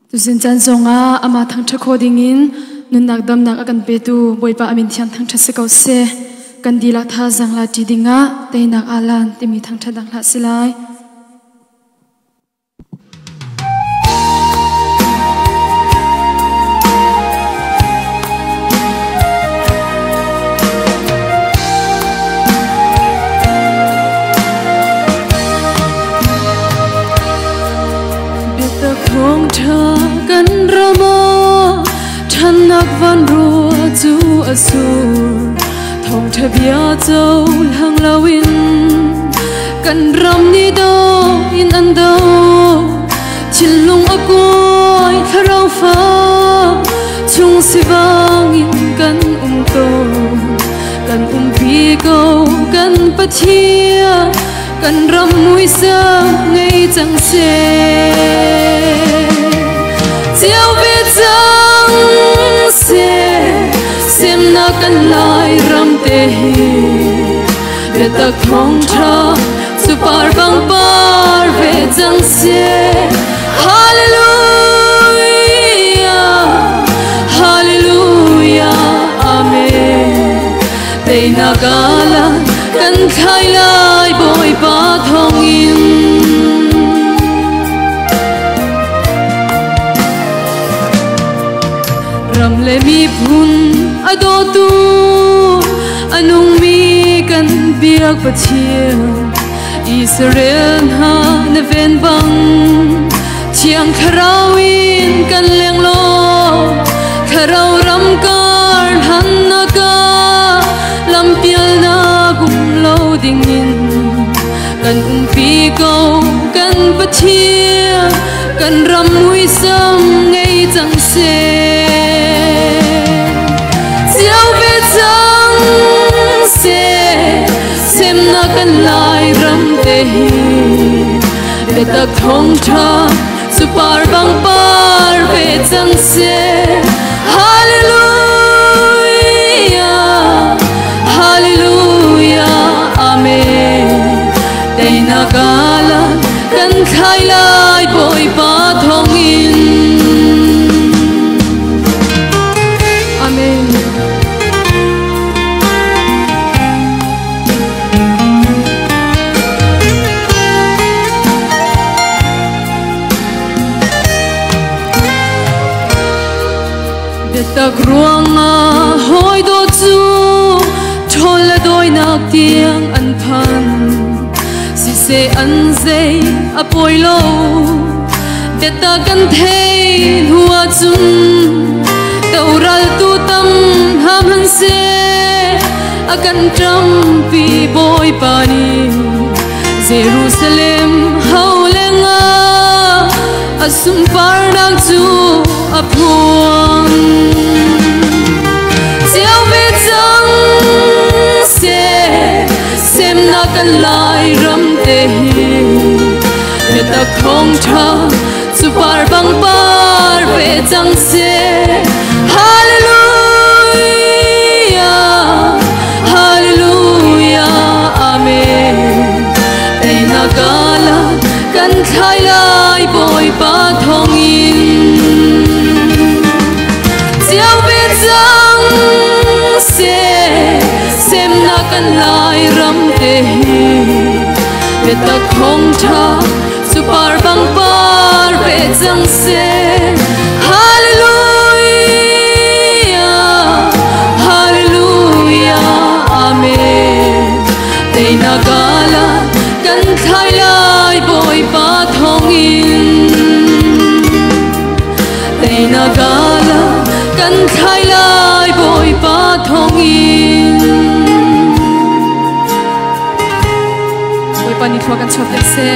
tu sin chan zonga ama thang tha khoding in nun nak dam nak akan pe tu boipa amin thiam thang tha se kau se kan dila tha zangla ti dinga te nak alan ti mi thang tha dang la silai Hong thơ kan rama than nak van rua chu asur thong thơ bia châu hang lawin kan ram ni do in an do chin lung akoi tharau fa chung sivang in kan to kan pi go kan pathia kan ram mui sa ngay chẳng se chiều về chẳng se xem na kan lai ram te hi về ta không tha super bang par về chẳng se hallelujah hallelujah amen te na gala kan khai lai bồi ba thong in ram le mi phun ado tu anung mi kan biak pachia Israel ha na ven bang chiang kharawin kan leng lo kharaw ram kar han na ka lam pial na gum lo ding in kan pi go kan pathia kan ram mui sam ngay chẳng se chiao ve chẳng se xem na kan lai ram te hi ve ta thong tha super bang par ve chẳng se hallelujah hallelujah amen te na gala kan khai lai bồi ba thong in amen de ta gruanga hoi do chu thol la doi nak tiang an phan si se an zay apoi lo de ta kan thei hua chun taural tu tam ham han se akan tram pi boy pani Jerusalem haulenga asum par nak chu aphuang chiao ve chang se xem na kan lai ram te hi ve ta khong tha super bang par ve chang se hallelujah hallelujah amen te na gala kan khai lai bồi ba thong in chiao ve chang se xem na kan lai ram te hi ve ta khong tha super bang par ve chang se hallelujah hallelujah amen te na gala kan khai lai bồi ba thong in te na gala kan khai lai bồi ba thong in bồi pa ni thua kan chop le se